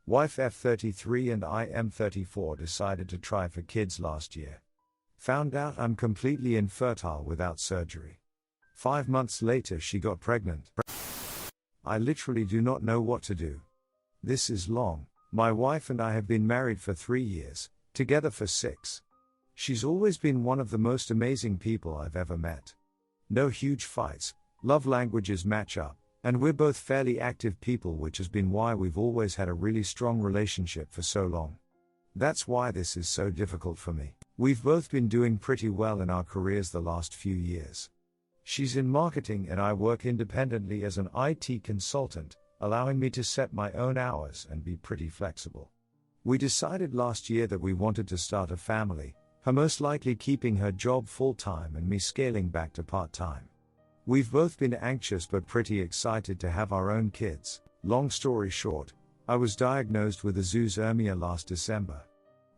Wife F33 and I M34 decided to try for kids last year. Found out I'm completely infertile without surgery. 5 months later she got pregnant. I literally do not know what to do. This is long. My wife and I have been married for 3 years, together for 6. She's always been one of the most amazing people I've ever met. No huge fights, love languages match up, and we're both fairly active people, which has been why we've always had a really strong relationship for so long. That's why this is so difficult for me. We've both been doing pretty well in our careers the last few years. She's in marketing and I work independently as an IT consultant, allowing me to set my own hours and be pretty flexible. We decided last year that we wanted to start a family, her most likely keeping her job full-time and me scaling back to part-time. We've both been anxious but pretty excited to have our own kids. Long story short, I was diagnosed with azoospermia last December.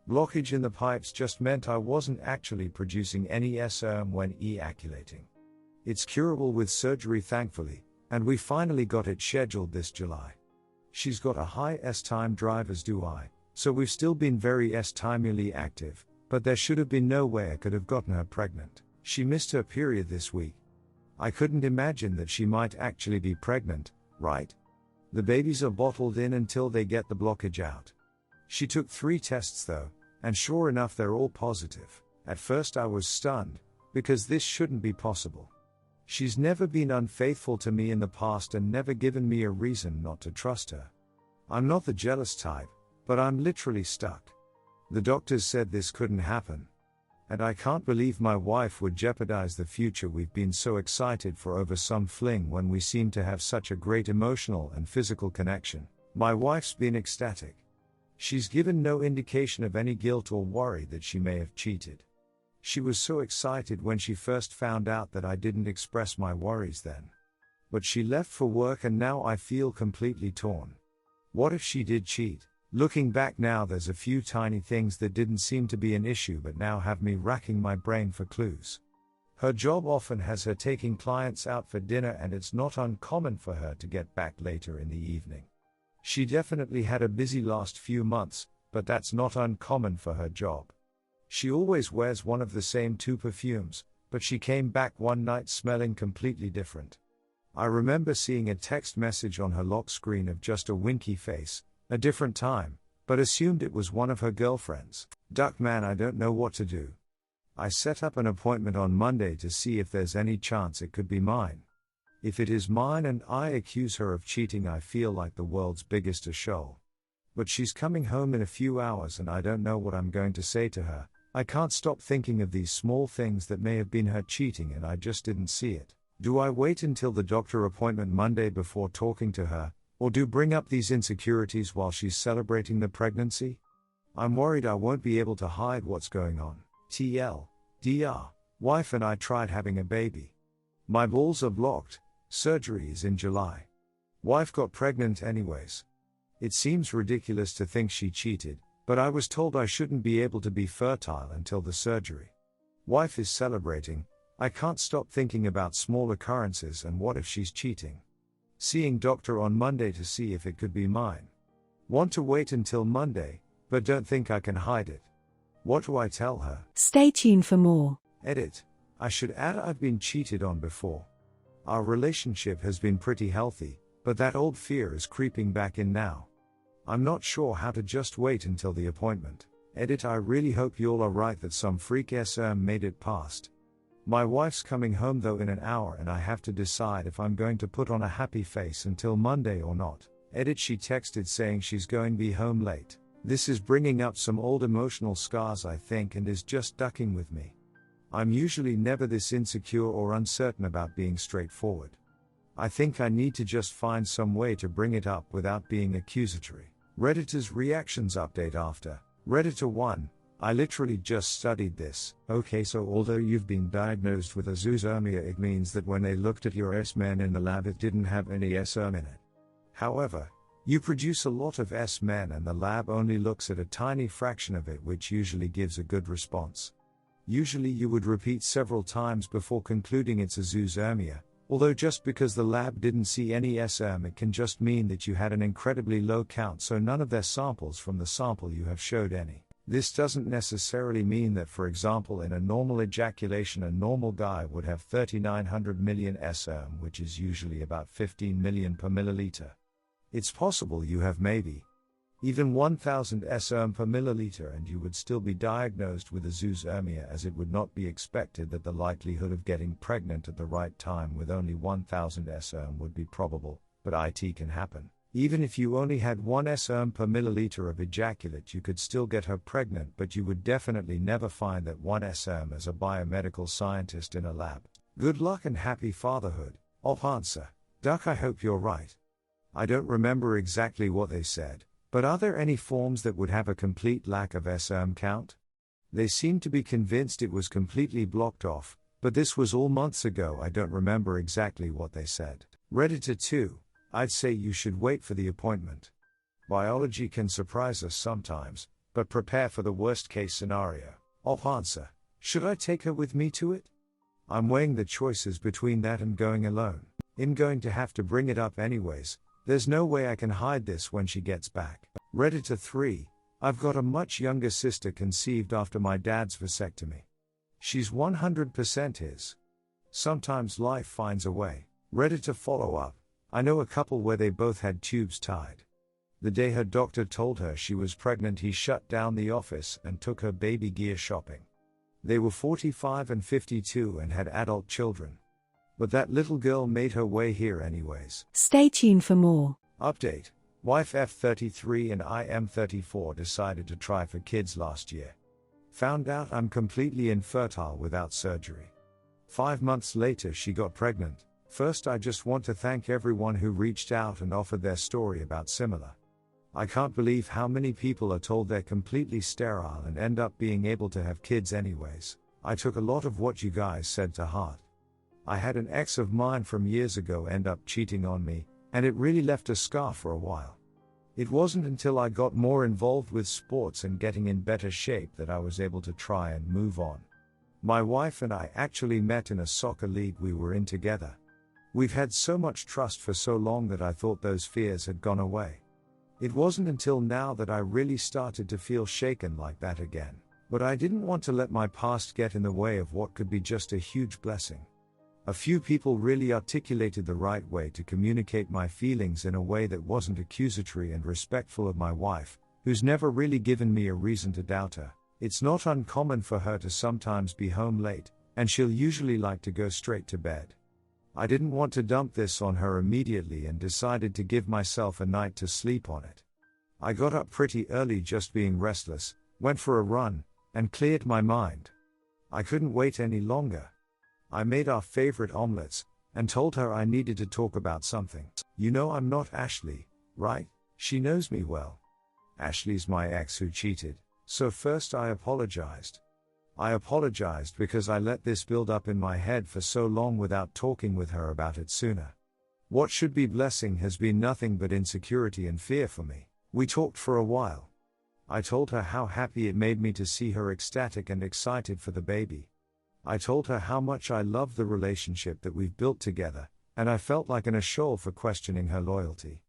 Blockage in the pipes just meant I wasn't actually producing any sperm when ejaculating. It's curable with surgery thankfully, and we finally got it scheduled this July. She's got a high S-time drive as do I, so we've still been very S-timely active, but there should have been no way I could have gotten her pregnant. She missed her period this week. I couldn't imagine that she might actually be pregnant, right? The babies are bottled in until they get the blockage out. She took 3 tests though, and sure enough they're all positive. At first I was stunned, because this shouldn't be possible. She's never been unfaithful to me in the past and never given me a reason not to trust her. I'm not the jealous type, but I'm literally stuck. The doctors said this couldn't happen. And I can't believe my wife would jeopardize the future we've been so excited for over some fling when we seem to have such a great emotional and physical connection. My wife's been ecstatic. She's given no indication of any guilt or worry that she may have cheated. She was so excited when she first found out that I didn't express my worries then. But she left for work and now I feel completely torn. What if she did cheat? Looking back now there's a few tiny things that didn't seem to be an issue but now have me racking my brain for clues. Her job often has her taking clients out for dinner and it's not uncommon for her to get back later in the evening. She definitely had a busy last few months, but that's not uncommon for her job. She always wears one of the same 2 perfumes, but she came back one night smelling completely different. I remember seeing a text message on her lock screen of just a winky face, a different time, but assumed it was one of her girlfriends. Duckman, I don't know what to do. I set up an appointment on Monday to see if there's any chance it could be mine. If it is mine and I accuse her of cheating, I feel like the world's biggest asshole. But she's coming home in a few hours and I don't know what I'm going to say to her. I can't stop thinking of these small things that may have been her cheating and I just didn't see it. Do I wait until the doctor appointment Monday before talking to her? Or do bring up these insecurities while she's celebrating the pregnancy? I'm worried I won't be able to hide what's going on. TLDR. Wife and I tried having a baby. My balls are blocked. Surgery is in July. Wife got pregnant anyways. It seems ridiculous to think she cheated, but I was told I shouldn't be able to be fertile until the surgery. Wife is celebrating. I can't stop thinking about small occurrences and what if she's cheating. Seeing doctor on Monday to see if it could be mine. Want to wait until Monday, but don't think I can hide it. What do I tell her? Stay tuned for more. Edit. I should add I've been cheated on before. Our relationship has been pretty healthy, but that old fear is creeping back in now. I'm not sure how to just wait until the appointment. Edit. I really hope y'all are right that some freak made it past. My wife's coming home though in an hour and I have to decide if I'm going to put on a happy face until Monday or not. Edit. She texted saying she's going to be home late. This is bringing up some old emotional scars I think and is just ducking with me. I'm usually never this insecure or uncertain about being straightforward. I think I need to just find some way to bring it up without being accusatory. Redditor's reactions update after. Redditor 1. I literally just studied this. Okay, so although you've been diagnosed with azoospermia, it means that when they looked at your S-men in the lab it didn't have any sperm in it. However, you produce a lot of S-men and the lab only looks at a tiny fraction of it, which usually gives a good response. Usually you would repeat several times before concluding it's azoospermia, Although just because the lab didn't see any SM, it can just mean that you had an incredibly low count, so none of their samples from the sample you have showed any. This doesn't necessarily mean that, for example, in a normal ejaculation a normal guy would have 3900 million SM, which is usually about 15 million per milliliter. It's possible you have maybe even 1000 SM per milliliter and you would still be diagnosed with a zoospermia, as it would not be expected that the likelihood of getting pregnant at the right time with only 1000 SM would be probable, but it can happen. Even if you only had 1 SM per milliliter of ejaculate, you could still get her pregnant, but you would definitely never find that 1 SM as a biomedical scientist in a lab. Good luck and happy fatherhood. Answer. Duck, I hope you're right. I don't remember exactly what they said, but are there any forms that would have a complete lack of SM count? They seemed to be convinced it was completely blocked off, but this was all months ago. I don't remember exactly what they said. Reddit 2. I'd say you should wait for the appointment. Biology can surprise us sometimes, but prepare for the worst case scenario. Answer. Should I take her with me to it? I'm weighing the choices between that and going alone. I'm going to have to bring it up anyways. There's no way I can hide this when she gets back. Reddit 3. I've got a much younger sister conceived after my dad's vasectomy. She's 100% his. Sometimes life finds a way. Reddit follow up. I know a couple where they both had tubes tied. The day her doctor told her she was pregnant, he shut down the office and took her baby gear shopping. They were 45 and 52 and had adult children. But that little girl made her way here anyways. Stay tuned for more. Update. Wife F33 and I M34 decided to try for kids last year. Found out I'm completely infertile without surgery. 5 months later she got pregnant. First, I just want to thank everyone who reached out and offered their story about similar. I can't believe how many people are told they're completely sterile and end up being able to have kids anyways. I took a lot of what you guys said to heart. I had an ex of mine from years ago end up cheating on me, and it really left a scar for a while. It wasn't until I got more involved with sports and getting in better shape that I was able to try and move on. My wife and I actually met in a soccer league we were in together. We've had so much trust for so long that I thought those fears had gone away. It wasn't until now that I really started to feel shaken like that again. But I didn't want to let my past get in the way of what could be just a huge blessing. A few people really articulated the right way to communicate my feelings in a way that wasn't accusatory and respectful of my wife, who's never really given me a reason to doubt her. It's not uncommon for her to sometimes be home late, and she'll usually like to go straight to bed. I didn't want to dump this on her immediately and decided to give myself a night to sleep on it. I got up pretty early just being restless, went for a run, and cleared my mind. I couldn't wait any longer. I made our favorite omelets, and told her I needed to talk about something. You know I'm not Ashley, right? She knows me well. Ashley's my ex who cheated, so first I apologized. I apologized because I let this build up in my head for so long without talking with her about it sooner. What should be blessing has been nothing but insecurity and fear for me. We talked for a while. I told her how happy it made me to see her ecstatic and excited for the baby. I told her how much I loved the relationship that we've built together, and I felt like an asshole for questioning her loyalty.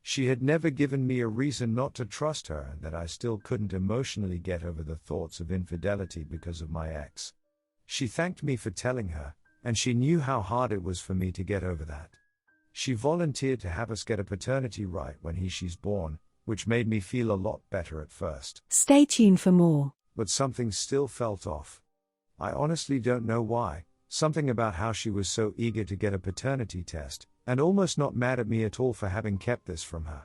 She had never given me a reason not to trust her, and that I still couldn't emotionally get over the thoughts of infidelity because of my ex. She thanked me for telling her, and she knew how hard it was for me to get over that. She volunteered to have us get a paternity right when she's born, which made me feel a lot better at first. Stay tuned for more. But something still felt off. I honestly don't know why. Something about how she was so eager to get a paternity test, and almost not mad at me at all for having kept this from her.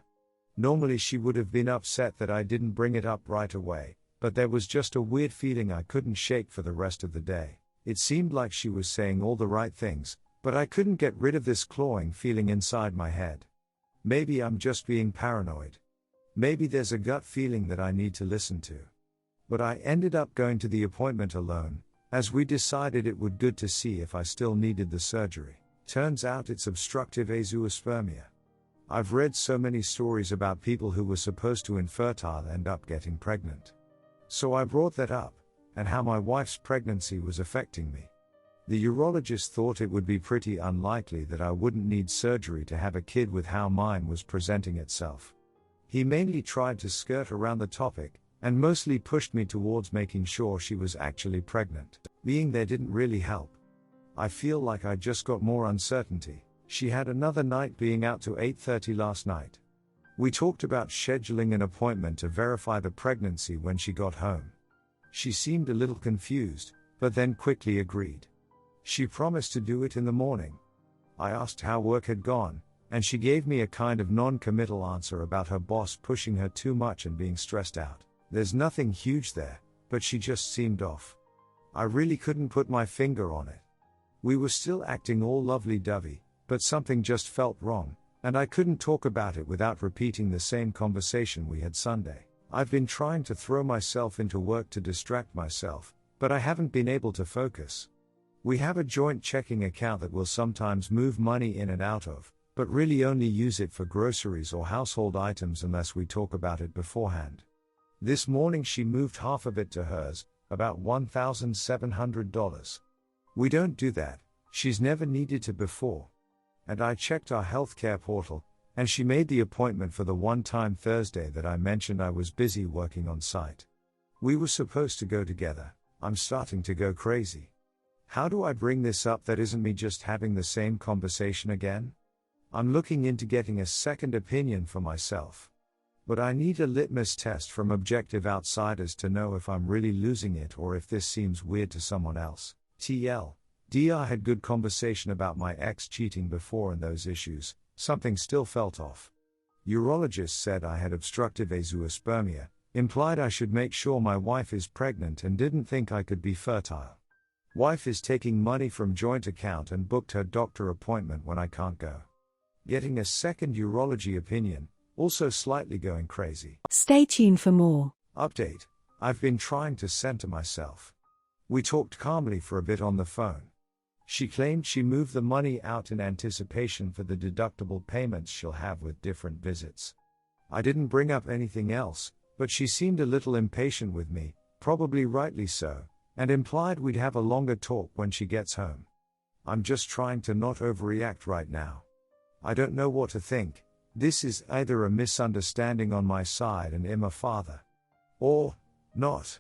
Normally she would have been upset that I didn't bring it up right away, but there was just a weird feeling I couldn't shake for the rest of the day. It seemed like she was saying all the right things, but I couldn't get rid of this clawing feeling inside my head. Maybe I'm just being paranoid. Maybe there's a gut feeling that I need to listen to. But I ended up going to the appointment alone, as we decided it would good to see if I still needed the surgery. Turns out it's obstructive azoospermia. I've read so many stories about people who were supposed to infertile end up getting pregnant. So I brought that up, and how my wife's pregnancy was affecting me. The urologist thought it would be pretty unlikely that I wouldn't need surgery to have a kid with how mine was presenting itself. He mainly tried to skirt around the topic, and mostly pushed me towards making sure she was actually pregnant. Being there didn't really help. I feel like I just got more uncertainty. She had another night being out to 8:30 last night. We talked about scheduling an appointment to verify the pregnancy when she got home. She seemed a little confused, but then quickly agreed. She promised to do it in the morning. I asked how work had gone, and she gave me a kind of non-committal answer about her boss pushing her too much and being stressed out. There's nothing huge there, but she just seemed off. I really couldn't put my finger on it. We were still acting all lovely-dovey, but something just felt wrong, and I couldn't talk about it without repeating the same conversation we had Sunday. I've been trying to throw myself into work to distract myself, but I haven't been able to focus. We have a joint checking account that we'll sometimes move money in and out of, but really only use it for groceries or household items unless we talk about it beforehand. This morning she moved half of it to hers, about $1,700. We don't do that, she's never needed to before. And I checked our healthcare portal, and she made the appointment for the one-time Thursday that I mentioned I was busy working on site. We were supposed to go together. I'm starting to go crazy. How do I bring this up that isn't me just having the same conversation again? I'm looking into getting a second opinion for myself. But I need a litmus test from objective outsiders to know if I'm really losing it or if this seems weird to someone else. TL. I had good conversation about my ex cheating before and those issues, something still felt off. Urologist said I had obstructive azoospermia, implied I should make sure my wife is pregnant and didn't think I could be fertile. Wife is taking money from joint account and booked her doctor appointment when I can't go. Getting a second urology opinion, also slightly going crazy. Stay tuned for more. Update. I've been trying to center myself. We talked calmly for a bit on the phone. She claimed she moved the money out in anticipation for the deductible payments she'll have with different visits. I didn't bring up anything else, but she seemed a little impatient with me, probably rightly so, and implied we'd have a longer talk when she gets home. I'm just trying to not overreact right now. I don't know what to think. This is either a misunderstanding on my side and I'm a father. Or not.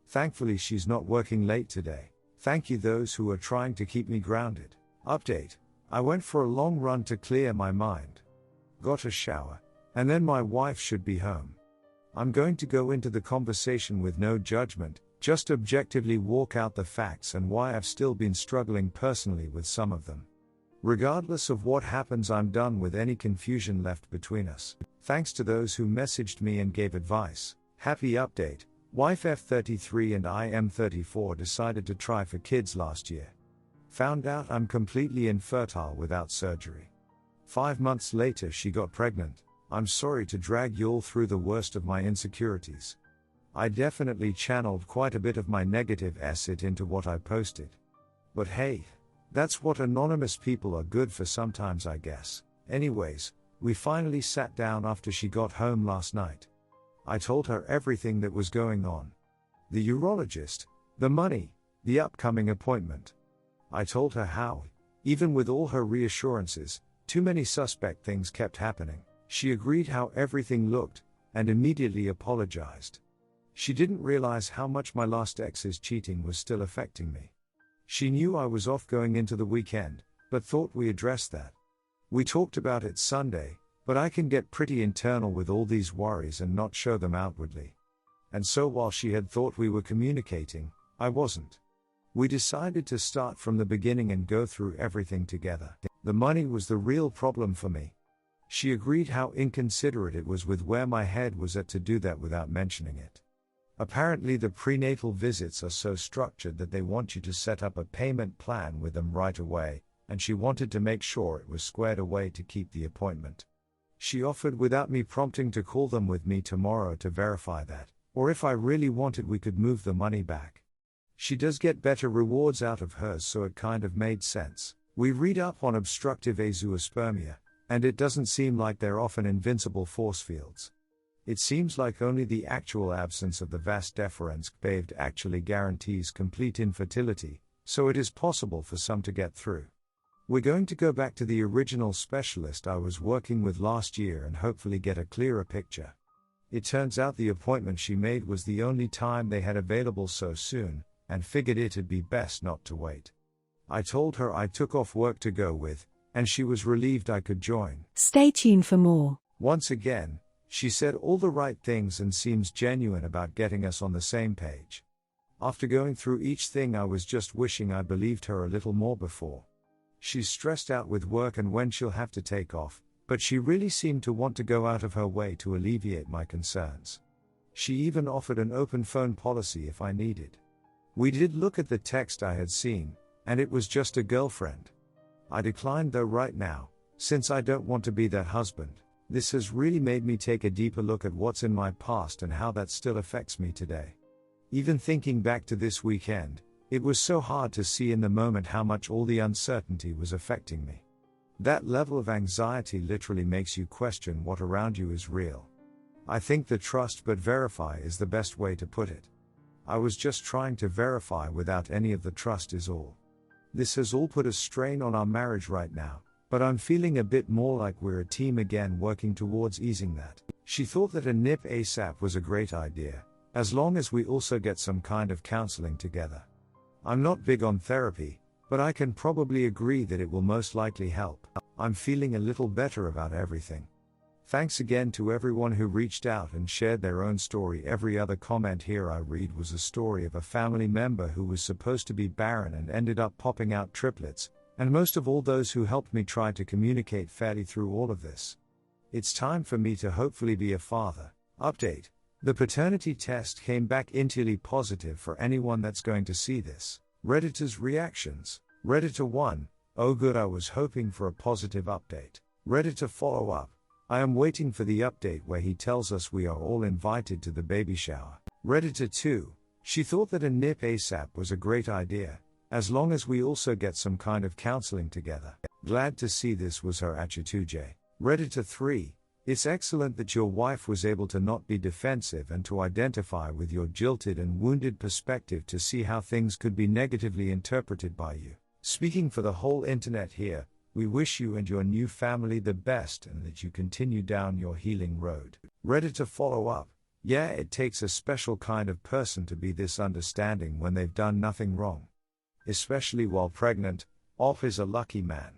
Thankfully she's not working late today. Thank you those who are trying to keep me grounded. Update. I went for a long run to clear my mind. Got a shower, and then my wife should be home. I'm going to go into the conversation with no judgment, just objectively walk out the facts and why I've still been struggling personally with some of them. Regardless of what happens, I'm done with any confusion left between us. Thanks to those who messaged me and gave advice. Happy update. Wife F33 and I M34 decided to try for kids last year. Found out I'm completely infertile without surgery. 5 months later she got pregnant. I'm sorry to drag you all through the worst of my insecurities. I definitely channeled quite a bit of my negative acid into what I posted. But hey, that's what anonymous people are good for sometimes, I guess. Anyways, we finally sat down after she got home last night. I told her everything that was going on. The urologist, the money, the upcoming appointment. I told her how, even with all her reassurances, too many suspect things kept happening. She agreed how everything looked, and immediately apologized. She didn't realize how much my last ex's cheating was still affecting me. She knew I was off going into the weekend, but thought we addressed that. We talked about it Sunday, but I can get pretty internal with all these worries and not show them outwardly. And so while she had thought we were communicating, I wasn't. We decided to start from the beginning and go through everything together. The money was the real problem for me. She agreed how inconsiderate it was with where my head was at to do that without mentioning it. Apparently the prenatal visits are so structured that they want you to set up a payment plan with them right away, and she wanted to make sure it was squared away to keep the appointment. She offered without me prompting to call them with me tomorrow to verify that, or if I really wanted we could move the money back. She does get better rewards out of hers, so it kind of made sense. We read up on obstructive azoospermia, and it doesn't seem like they're often invincible force fields. It seems like only the actual absence of the vas deferens paved actually guarantees complete infertility, so it is possible for some to get through. We're going to go back to the original specialist I was working with last year and hopefully get a clearer picture. It turns out the appointment she made was the only time they had available so soon, and figured it'd be best not to wait. I told her I took off work to go with, and she was relieved I could join. Stay tuned for more. Once again, she said all the right things and seems genuine about getting us on the same page. After going through each thing, I was just wishing I believed her a little more before. She's stressed out with work and when she'll have to take off, but she really seemed to want to go out of her way to alleviate my concerns. She even offered an open phone policy if I needed. We did look at the text I had seen, and it was just a girlfriend. I declined though right now, since I don't want to be that husband. This has really made me take a deeper look at what's in my past and how that still affects me today. Even thinking back to this weekend, it was so hard to see in the moment how much all the uncertainty was affecting me. That level of anxiety literally makes you question what around you is real. I think the trust but verify is the best way to put it. I was just trying to verify without any of the trust is all. This has all put a strain on our marriage right now, but I'm feeling a bit more like we're a team again working towards easing that. She thought that a nip ASAP was a great idea, as long as we also get some kind of counseling together. I'm not big on therapy, but I can probably agree that it will most likely help. I'm feeling a little better about everything. Thanks again to everyone who reached out and shared their own story. Every other comment here I read was a story of a family member who was supposed to be barren and ended up popping out triplets, and most of all those who helped me try to communicate fairly through all of this. It's time for me to hopefully be a father. Update. The paternity test came back entirely positive for anyone that's going to see this. Redditor's reactions. Redditor 1, oh good, I was hoping for a positive update. Redditor follow up. I am waiting for the update where he tells us we are all invited to the baby shower. Redditor 2, she thought that a nip ASAP was a great idea, as long as we also get some kind of counseling together. Glad to see this was her attitude. Redditor 3, it's excellent that your wife was able to not be defensive and to identify with your jilted and wounded perspective to see how things could be negatively interpreted by you. Speaking for the whole internet here, we wish you and your new family the best and that you continue down your healing road. Redditor follow up. Yeah, it takes a special kind of person to be this understanding when they've done nothing wrong. Especially while pregnant. Off is a lucky man.